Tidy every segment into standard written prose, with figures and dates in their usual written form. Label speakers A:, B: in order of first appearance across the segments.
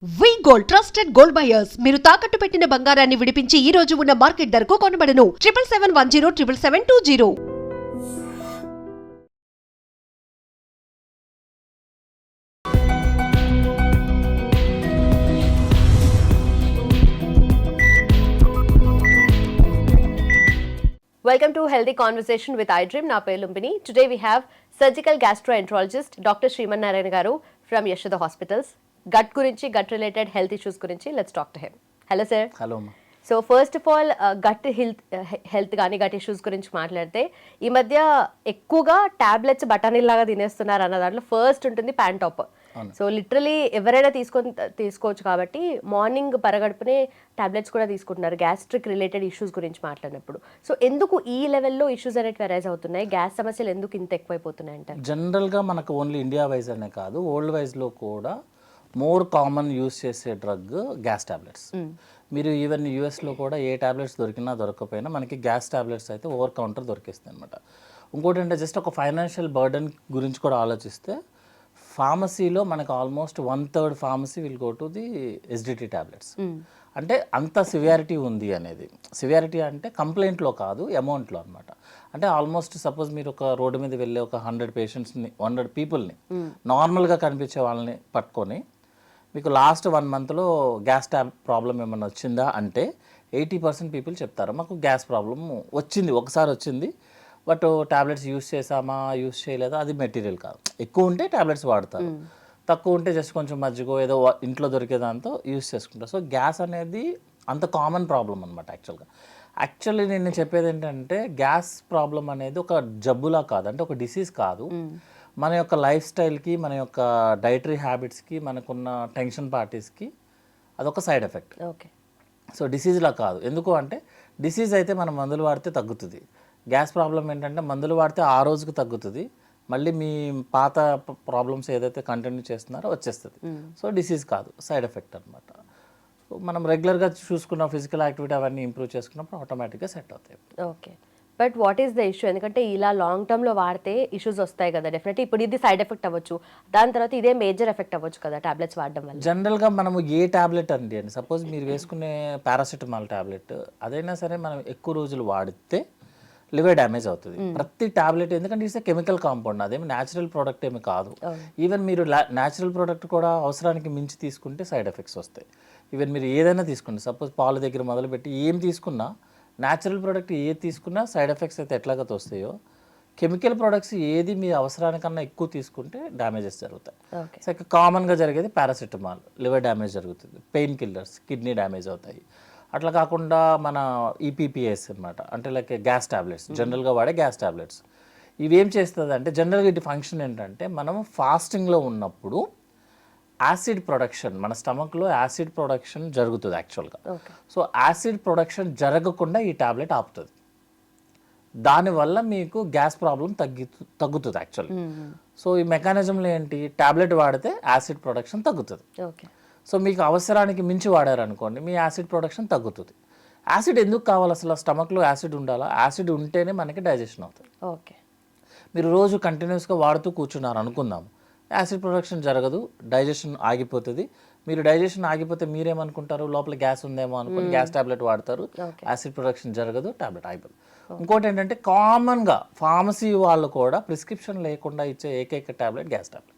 A: వి gold trusted gold buyers మీరు తాకట్టు పెట్టిన బంగారాన్ని విడిపించి ఈ రోజు ఉన్న మార్కెట్ ధరకు కొనబడను 7771077720.
B: Welcome to Healthy Conversation with iDream. Na peru Lumpini. Today we have surgical gastroenterologist Dr. Sriman Narayan garu from Yashoda Hospitals. Gut gurinchi, gut related health issues gurinchi. Let's talk to him. Hello sir.
C: Hello అమ్మా.
B: So first of all gut health కానీ gut issues గురించి మాట్లాడితే ఈ మధ్య ఎక్కువగా tablets బఠానీలాగా తినేస్తున్నారు అన్న దాంట్లో ఫస్ట్ ఉంటుంది ప్యాంటాప్. సో లిటరలీ ఎవరైనా తీసుకోవచ్చు కాబట్టి మార్నింగ్ పరగడుపునే టాబ్లెట్స్ కూడా తీసుకుంటున్నారు గ్యాస్ట్రిక్ రిలేటెడ్ ఇష్యూస్ గురించి మాట్లాడినప్పుడు. సో ఎందుకు ఈ లెవెల్లో ఇష్యూస్ అనేవి అరైజ్ అవుతున్నాయి, గ్యాస్ సమస్యలు ఎందుకు ఇంత ఎక్కువైపోతున్నాయి అంటారు?
C: జనరల్గా మనకు ఓన్లీ ఇండియా వైజ్ అనే కాదు, వరల్డ్ వైజ్లో కూడా మోర్ కామన్ యూస్ చేసే డ్రగ్ గ్యాస్ టాబ్లెట్స్. మీరు ఈవెన్ యూఎస్లో కూడా ఏ టాబ్లెట్స్ దొరికినా దొరకకపోయినా మనకి గ్యాస్ టాబ్లెట్స్ అయితే ఓవర్ కౌంటర్ దొరికేస్తాయి అనమాట. ఇంకోటి అంటే జస్ట్ ఒక ఫైనాన్షియల్ బర్డన్ గురించి కూడా ఆలోచిస్తే ఫార్మసీలో మనకు almost 1/3 pharmacy will go to the SDT tablets. అంటే అంత సివియారిటీ ఉంది అనేది. సివియారిటీ అంటే కంప్లైంట్లో కాదు, అమౌంట్లో అనమాట. అంటే ఆల్మోస్ట్ సపోజ్ మీరు ఒక రోడ్డు మీద వెళ్ళే ఒక 100 పేషెంట్స్ని 100 పీపుల్ని నార్మల్గా కనిపించే వాళ్ళని పట్టుకొని మీకు లాస్ట్ 1 మంత్లో గ్యాస్ ప్రాబ్లం ఏమైనా వచ్చిందా అంటే 80% పీపుల్ చెప్తారు మాకు గ్యాస్ ప్రాబ్లం వచ్చింది, ఒకసారి వచ్చింది, బట్ టాబ్లెట్స్ యూస్ చేసామా యూస్ చేయలేదా అది మెటీరియల్ కాదు. ఎక్కువ ఉంటే టాబ్లెట్స్ వాడతారు, తక్కువ ఉంటే జస్ట్ కొంచెం మజ్జిగో ఏదో ఇంట్లో దొరికే దాంతో యూస్ చేసుకుంటారు. సో గ్యాస్ అనేది అంత కామన్ ప్రాబ్లం అనమాట. యాక్చువల్లీ నేను చెప్పేది ఏంటంటే గ్యాస్ ప్రాబ్లం అనేది ఒక జబ్బులా కాదు, అంటే ఒక డిసీజ్ కాదు. మన యొక్క లైఫ్ స్టైల్కి, మన యొక్క డైటరీ హ్యాబిట్స్కి, మనకున్న టెన్షన్ పార్టీస్కి అదొక సైడ్ ఎఫెక్ట్.
B: ఓకే.
C: సో డిసీజ్లా కాదు. ఎందుకు అంటే డిసీజ్ అయితే మనం మందులు వాడితే తగ్గుతుంది. గ్యాస్ ప్రాబ్లం ఏంటంటే మందులు వాడితే ఆ రోజుకు తగ్గుతుంది, మళ్ళీ మీ పాత ప్రాబ్లమ్స్ ఏదైతే కంటిన్యూ చేస్తున్నారో వచ్చేస్తుంది. సో డిసీజ్ కాదు, సైడ్ ఎఫెక్ట్ అనమాట. సో మనం రెగ్యులర్గా చూసుకున్న ఫిజికల్ యాక్టివిటీ అవన్నీ ఇంప్రూవ్ చేసుకున్నప్పుడు ఆటోమేటిక్గా సెట్ అవుతాయి.
B: Okay. But what is the issue? ఎందుకంటే ఇలా లాంగ్ టర్మ్లో వాడితే ఇష్యూస్ వస్తాయి కదా డెఫినెట్లీ. ఇప్పుడు ఇది సైడ్ ఎఫెక్ట్ అవ్వచ్చు, దాని తర్వాత ఇదే మేజర్ ఎఫెక్ట్ అవ్వచ్చు కదా టాబ్లెట్స్ వాడడం వల్ల.
C: జనరల్గా మనము ఏ టాబ్లెట్ అండి అని సపోజ్ మీరు వేసుకునే పారాసిటమాల్ టాబ్లెట్ అదైనా సరే మనం ఎక్కువ రోజులు వాడితే లివర్ డ్యామేజ్ అవుతుంది. ప్రతి టాబ్లెట్, ఎందుకంటే ఇట్స్ కెమికల్ కాంపౌండ్, అదేమి న్యాచురల్ ప్రోడక్ట్ ఏమి కాదు. ఈవెన్ మీరు న్యాచురల్ ప్రోడక్ట్ కూడా అవసరానికి మించి తీసుకుంటే సైడ్ ఎఫెక్ట్స్ వస్తాయి. ఈవెన్ మీరు ఏదైనా తీసుకోండి, సపోజ్ పాల దగ్గర మొదలుపెట్టి ఏం తీసుకున్నా, న్యాచురల్ ప్రోడక్ట్ ఏది తీసుకున్నా సైడ్ ఎఫెక్ట్స్ అయితే ఎట్లాగ వస్తాయో, కెమికల్ ప్రోడక్ట్స్ ఏది మీ అవసరానికన్నా ఎక్కువ తీసుకుంటే డ్యామేజెస్ జరుగుతాయి. సో కామన్గా జరిగేది పారాసిటమాల్, లివర్ డ్యామేజ్ జరుగుతుంది. పెయిన్ కిల్లర్స్, కిడ్నీ డ్యామేజ్ అవుతాయి. అట్లా కాకుండా మన ఈపీపీఎస్ అనమాట, అంటే లైక్ గ్యాస్ టాబ్లెట్స్, జనరల్గా వాడే గ్యాస్ టాబ్లెట్స్. ఇవేం చేస్తుంది అంటే జనరల్గా వీటి ఫంక్షన్ ఏంటంటే మనం ఫాస్టింగ్లో ఉన్నప్పుడు యాసిడ్ ప్రొడక్షన్, మన స్టమక్లో యాసిడ్ ప్రొడక్షన్ జరుగుతుంది యాక్చువల్గా. సో యాసిడ్ ప్రొడక్షన్ జరగకుండా ఈ టాబ్లెట్ ఆపుతుంది. దానివల్ల మీకు గ్యాస్ ప్రాబ్లం తగ్గుతుంది యాక్చువల్గా. సో ఈ మెకానిజంలో ఏంటి, టాబ్లెట్ వాడితే యాసిడ్ ప్రొడక్షన్ తగ్గుతుంది. సో మీకు అవసరానికి మించి వాడారనుకోండి మీ యాసిడ్ ప్రొడక్షన్ తగ్గుతుంది. యాసిడ్ ఎందుకు కావాలి అసలు? స్టమక్లో యాసిడ్ ఉండాలా? యాసిడ్ ఉంటేనే మనకి డైజెషన్ అవుతుంది.
B: ఓకే.
C: మీరు రోజు కంటిన్యూస్గా వాడుతూ కూర్చున్నారు అనుకుందాం, యాసిడ్ ప్రొడక్షన్ జరగదు, డైజెషన్ ఆగిపోతుంది. మీరు డైజెషన్ ఆగిపోతే మీరేమనుకుంటారు, లోపల గ్యాస్ ఉందేమో అనుకుని గ్యాస్ టాబ్లెట్ వాడతారు, యాసిడ్ ప్రొడక్షన్ జరగదు, టాబ్లెట్ ఆగిపోతుంది. ఇంకోటి ఏంటంటే కామన్గా ఫార్మసీ వాళ్ళు కూడా ప్రిస్క్రిప్షన్ లేకుండా ఇచ్చే ఏకైక టాబ్లెట్ గ్యాస్ టాబ్లెట్.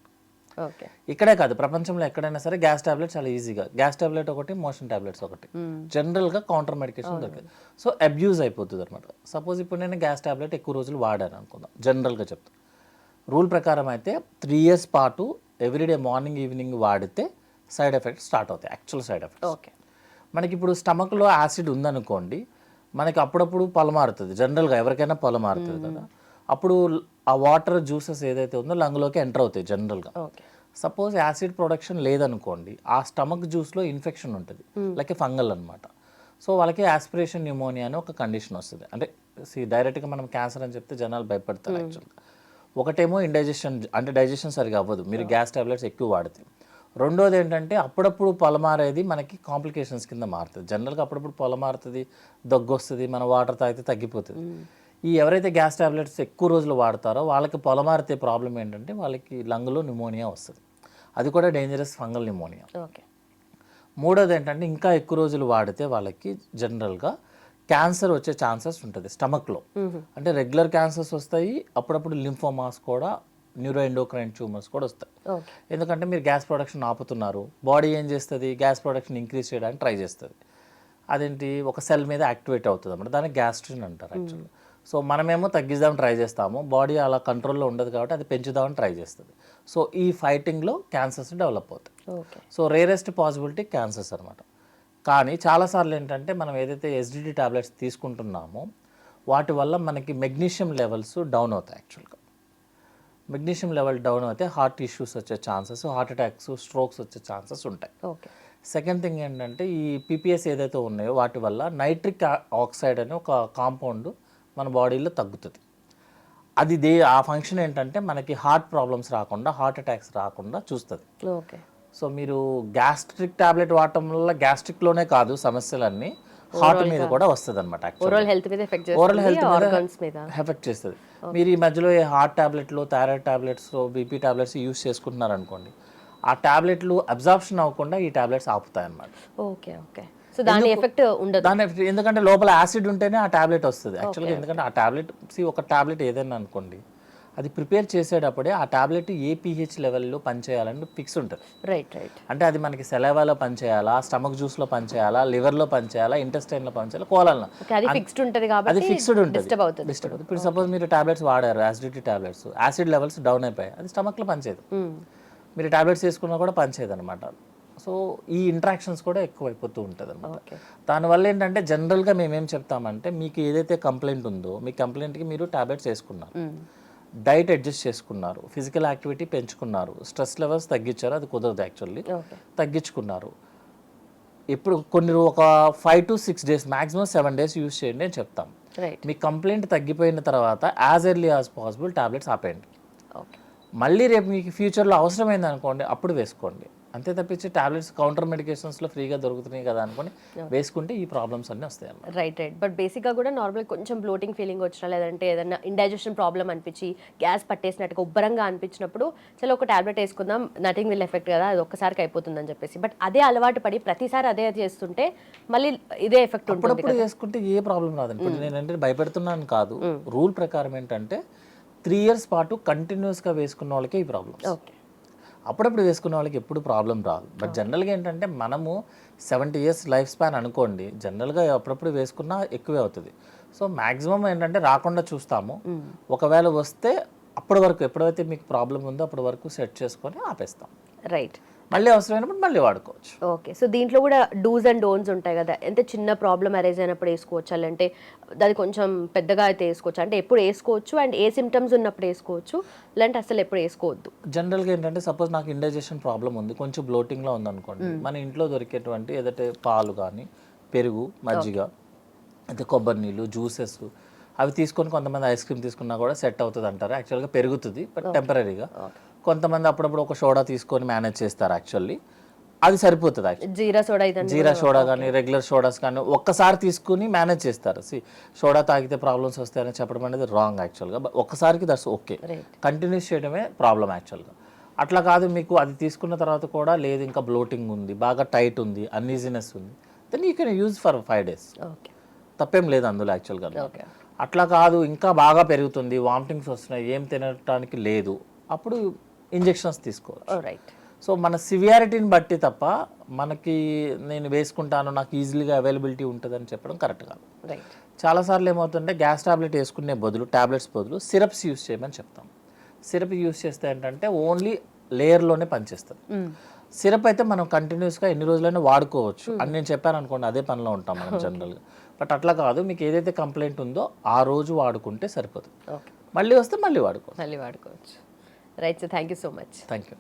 C: ఇక్కడే కాదు, ప్రపంచంలో ఎక్కడైనా సరే గ్యాస్ టాబ్లెట్ చాలా ఈజీగా, గ్యాస్ టాబ్లెట్ ఒకటి, మోషన్ టాబ్లెట్స్ ఒకటి, జనరల్గా కౌంటర్ మెడికేషన్ దొరికింది. సో అబ్యూజ్ అయిపోతుంది అనమాట. సపోజ్ ఇప్పుడు నేను గ్యాస్ టాబ్లెట్ ఎక్కువ రోజులు వాడాను అనుకుందాం, జనరల్గా చెప్తాను, రూల్ ప్రకారం అయితే 3 years పాటు ఎవ్రీడే మార్నింగ్ ఈవినింగ్ వాడితే సైడ్ ఎఫెక్ట్స్ స్టార్ట్ అవుతాయి, యాక్చువల్ సైడ్ ఎఫెక్ట్స్.
B: ఓకే.
C: మనకి ఇప్పుడు స్టమక్లో యాసిడ్ ఉందనుకోండి, మనకి అప్పుడప్పుడు పొలమారుతుంది, జనరల్గా ఎవరికైనా పొలమారుతుంది కదా, అప్పుడు ఆ వాటర్ జ్యూసెస్ ఏదైతే ఉందో లంగ్లోకి ఎంటర్ అవుతాయి జనరల్గా. సపోజ్ యాసిడ్ ప్రొడక్షన్ లేదనుకోండి, ఆ స్టమక్ జ్యూస్లో ఇన్ఫెక్షన్ ఉంటుంది, లైక్ ఫంగల్ అనమాట. సో వాళ్ళకి యాస్పిరేషన్ న్యూమోనియా అని ఒక కండిషన్ వస్తుంది. అంటే డైరెక్ట్గా మనం క్యాన్సర్ అని చెప్తే జనాలు భయపడతారు యాక్చువల్గా. ఒకటేమో ఇండైజెషన్, అంటే డైజెషన్ సరిగా అవ్వదు మీరు గ్యాస్ టాబ్లెట్స్ ఎక్కువ వాడితే. రెండోది ఏంటంటే అప్పుడప్పుడు పొలమారేది మనకి కాంప్లికేషన్స్ కింద మారుతుంది. జనరల్గా అప్పుడప్పుడు పొలమారుతుంది, దగ్గు వస్తుంది, మన వాటర్ తాగితే తగ్గిపోతుంది. ఈ ఎవరైతే గ్యాస్ టాబ్లెట్స్ ఎక్కువ రోజులు వాడతారో వాళ్ళకి పొలమారితే ప్రాబ్లం ఏంటంటే వాళ్ళకి లంగ్లో న్యూమోనియా వస్తుంది. అది కూడా డేంజరస్ ఫంగల్ న్యూమోనియా.
B: ఓకే.
C: మూడోది ఏంటంటే ఇంకా ఎక్కువ రోజులు వాడితే వాళ్ళకి జనరల్గా క్యాన్సర్ వచ్చే ఛాన్సెస్ ఉంటుంది స్టమక్లో. అంటే రెగ్యులర్ క్యాన్సర్స్ వస్తాయి, అప్పుడప్పుడు లింఫోమాస్ కూడా, న్యూరోఎండోక్రైన్ ట్యూమర్స్ కూడా వస్తాయి. ఎందుకంటే మీరు గ్యాస్ ప్రొడక్షన్ ఆపుతున్నారు, బాడీ ఏం చేస్తుంది, గ్యాస్ ప్రొడక్షన్ ఇంక్రీజ్ చేయడానికి ట్రై చేస్తుంది. అదేంటి, ఒక సెల్ మీద యాక్టివేట్ అవుతుంది అన్నమాట, దాన్ని గ్యాస్ట్రిన్ అంటారు యాక్చువల్గా. సో మనమేమో తగ్గిద్దామని ట్రై చేస్తాము, బాడీ అలా కంట్రోల్లో ఉండదు కాబట్టి అది పెంచుదామని ట్రై చేస్తుంది. సో ఈ ఫైటింగ్లో క్యాన్సర్స్ డెవలప్ అవుతాయి. సో రేరెస్ట్ పాసిబిలిటీ క్యాన్సర్స్ అనమాట. కానీ చాలాసార్లు ఏంటంటే మనం ఏదైతే ఎస్డిటి టాబ్లెట్స్ తీసుకుంటున్నామో వాటి వల్ల మనకి మెగ్నీషియం లెవెల్స్ డౌన్ అవుతాయి. యాక్చువల్గా మెగ్నీషియం లెవెల్ డౌన్ అయితే హార్ట్ ఇష్యూస్ వచ్చే ఛాన్సెస్, హార్ట్ అటాక్స్, స్ట్రోక్స్ వచ్చే ఛాన్సెస్ ఉంటాయి. సెకండ్ థింగ్ ఏంటంటే ఈ పీపీఎస్ ఏదైతే ఉన్నాయో వాటి వల్ల నైట్రిక్ ఆక్సైడ్ అనే ఒక కాంపౌండ్ మన బాడీలో తగ్గుతుంది. అది ఆ ఫంక్షన్ ఏంటంటే మనకి హార్ట్ ప్రాబ్లమ్స్ రాకుండా, హార్ట్ అటాక్స్ రాకుండా చూస్తుంది. సో మీరు గ్యాస్ట్రిక్ టాబ్లెట్ వాడటం వల్ల గ్యాస్ట్రిక్లోనే కాదు సమస్యలన్నీ హార్ట్ మీద కూడా వస్తుంది అనమాట. ఓరల్ హెల్త్ మీద ఎఫెక్ట్ చేస్తుంది. మీరు ఈ మధ్యలో హార్ట్ టాబ్లెట్లు, thyroid tablets, BP tablets use చేసుకుంటున్నారు అనుకోండి, ఆ టాబ్లెట్లు అబ్జార్ప్షన్ అవ్వకుండా ఈ టాబ్లెట్స్ ఆపుతాయి అన్నమాట.
B: దాని ఎఫెక్ట్ ఉండదు.
C: ఎందుకంటే లోపల యాసిడ్ ఉంటేనే ఆ టాబ్లెట్ వస్తుంది యాక్చువల్గా. ఎందుకంటే ఆ టాబ్లెట్ ఒక టాబ్లెట్ ఏదైనా అనుకోండి, అది ప్రిపేర్ చేసేటప్పుడే ఆ టాబ్లెట్ ఏ పీహెచ్ లెవెల్లో పనిచేయాలని ఫిక్స్ ఉంటుంది. అంటే అది మనకి సెలవాలో పనిచేయాలా, స్టమక్ జ్యూస్లో పనిచేయాలా, లివర్లో పనిచేయాలా, ఇంటెస్టైన్లో పనిచేయాలా, కోలల్లో, అది ఫిక్స్డ్ ఉంటుంది. ఇప్పుడు సపోజ్ మీరు టాబ్లెట్స్ వాడారు, acidity tablets, acid levels down అయిపోయాయి, అది స్టమక్లో పనిచేయదు. మీరు టాబ్లెట్స్ వేసుకున్నా కూడా పనిచేయదు అనమాట. సో ఈ ఇంట్రాక్షన్స్ కూడా ఎక్కువైపోతూ ఉంటుంది అనమాట. దానివల్ల ఏంటంటే జనరల్గా మేమేం చెప్తామంటే, మీకు ఏదైతే కంప్లైంట్ ఉందో మీ కంప్లైంట్కి మీరు టాబ్లెట్స్ వేసుకున్నారు, డైట్ అడ్జస్ట్ చేసుకున్నారు, ఫిజికల్ యాక్టివిటీ పెంచుకున్నారు, స్ట్రెస్ లెవెల్స్ తగ్గించారు, అది కుదరదు యాక్చువల్లీ, తగ్గించుకున్నారు. ఇప్పుడు ఒక 5 to 6 days, maximum 7 days use చేయండి అని చెప్తాం. మీ కంప్లైంట్ తగ్గిపోయిన తర్వాత as early as possible tablets ఆపేయండి. మళ్ళీ రేపు మీకు ఫ్యూచర్లో అవసరమైంది అనుకోండి, అప్పుడు వేసుకోండి. అంతే తప్పించి టాబ్లెట్స్ కౌంటర్ మెడికేషన్స్లో ఫ్రీగా దొరుకుతున్నాయి కదా అనుకుని వేసుకుంటే ఈ ప్రాబ్లమ్స్ అన్నీ వస్తాయి అన్నమాట.
B: రైట్. బట్ బేసిక్గా కూడా నార్మల్ కొంచెం బ్లోటింగ్ ఫీలింగ్ వచ్చినా, లేదంటే ఏదైనా ఇండైజెషన్ ప్రాబ్లం అనిపించి గ్యాస్ పట్టేసినట్టుగా ఉబ్బరంగా అనిపించినప్పుడు చలో ఒక టాబ్లెట్ వేసుకుందాం, నథింగ్ విల్ ఎఫెక్ట్ కదా, అది ఒక్కసారికి అయిపోతుందని చెప్పేసి. బట్ అదే అలవాటు పడి ప్రతిసారి అదే చేస్తుంటే మళ్ళీ ఇదే ఎఫెక్ట్ ఉంటుంది.
C: అప్పుడు వేసుకుంటే ఏ ప్రాబ్లం రాదండి. ఇప్పుడు నేనంటే భయపెడుతున్నాను కాదు, రూల్ ప్రకారం ఏంటంటే 3 years పాటు కంటిన్యూస్గా వేసుకున్న వాళ్ళకే ఈ ప్రాబ్లమ్స్. అప్పుడప్పుడు వేసుకున్న వాళ్ళకి ఎప్పుడు ప్రాబ్లం రాదు. బట్ జనరల్గా ఏంటంటే మనము 70 years లైఫ్ స్పాన్ అనుకోండి, జనరల్గా అప్పుడప్పుడు వేసుకున్నా ఎక్కువే అవుతుంది. సో మ్యాక్సిమం ఏంటంటే రాకుండా చూస్తాము. ఒకవేళ వస్తే అప్పటి వరకు ఎప్పుడైతే మీకు ప్రాబ్లం ఉందో అప్పటి వరకు సెట్ చేసుకొని ఆపేస్తాం.
B: రైట్.
C: మళ్ళీ అవసరమైనప్పుడు మళ్ళీ వాడుకోవచ్చు.
B: ఓకే. సో దీంట్లో కూడా డూస్ అండ్ డోన్స్ ఉంటాయి కదా, ఎంత చిన్న ప్రాబ్లం అరైజ్ అయినప్పుడు వేసుకోవచ్చు, అంటే దాన్ని కొంచెం పెద్దగా అయితే వేసుకోవచ్చు, అంటే ఎప్పుడు వేసుకోవచ్చు, అండ్ ఏ సిమ్టమ్స్ ఉన్నప్పుడు వేసుకోవచ్చు, లేదంటే అసలు ఎప్పుడు వేసుకోవద్దు?
C: జనరల్గా ఏంటంటే సపోజ్ నాకు ఇండైజెషన్ ప్రాబ్లం ఉంది, కొంచెం బ్లోటింగ్లో ఉందనుకోండి, మన ఇంట్లో దొరికేటువంటి ఏదైతే పాలు కానీ, పెరుగు, మజ్జిగ, అయితే కొబ్బరి నీళ్ళు, జ్యూసెస్ అవి తీసుకొని కొంతమంది ఐస్ క్రీమ్ తీసుకున్నా కూడా సెట్ అవుతుంది అంటారు. యాక్చువల్గా పెరుగుతుంది బట్ టెంపరీగా. కొంతమంది అప్పుడప్పుడు ఒక సోడా తీసుకొని మేనేజ్ చేస్తారు, యాక్చువల్లీ అది సరిపోతుంది. జీరా సోడా కానీ రెగ్యులర్ సోడాస్ కానీ ఒక్కసారి తీసుకుని మేనేజ్ చేస్తారు. సోడా తాగితే ప్రాబ్లమ్స్ వస్తాయని చెప్పడం అనేది రాంగ్ యాక్చువల్గా. ఒక్కసారికి దట్స్ ఓకే, కంటిన్యూస్ చేయడమే ప్రాబ్లం యాక్చువల్గా. అట్లా కాదు, మీకు అది తీసుకున్న తర్వాత కూడా లేదు, ఇంకా బ్లోటింగ్ ఉంది, బాగా టైట్ ఉంది, అన్ఈజీనెస్ ఉంది, then you can use for 5 days. తప్పేం లేదు అందులో యాక్చువల్గా. అట్లా కాదు, ఇంకా బాగా పెరుగుతుంది, వామిటింగ్స్ వస్తున్నాయి, ఏం తినడానికి లేదు, అప్పుడు ఇంజెక్షన్స్ తీసుకోవచ్చు.
B: రైట్.
C: సో మన సివియారిటీని బట్టి తప్ప మనకి నేను వేసుకుంటాను, నాకు ఈజీగా అవైలబిలిటీ ఉంటుందని చెప్పడం కరెక్ట్ కాదు. చాలాసార్లు ఏమవుతుంటే గ్యాస్ టాబ్లెట్ వేసుకునే బదులు, టాబ్లెట్స్ బదులు సిరప్స్ యూస్ చేయమని చెప్తాం. సిరప్ యూస్ చేస్తే ఏంటంటే ఓన్లీ లేయర్లోనే పనిచేస్తుంది. సిరప్ అయితే మనం కంటిన్యూస్గా ఎన్ని రోజులైనా వాడుకోవచ్చు అని నేను చెప్పాను అనుకోండి, అదే పనిలో ఉంటాం మనం జనరల్గా. బట్ అట్లా కాదు, మీకు ఏదైతే కంప్లైంట్ ఉందో ఆ రోజు వాడుకుంటే సరిపోతుంది. మళ్ళీ వస్తే మళ్ళీ వాడుకోవచ్చు.
B: Right. So thank you so much.
C: Thank you.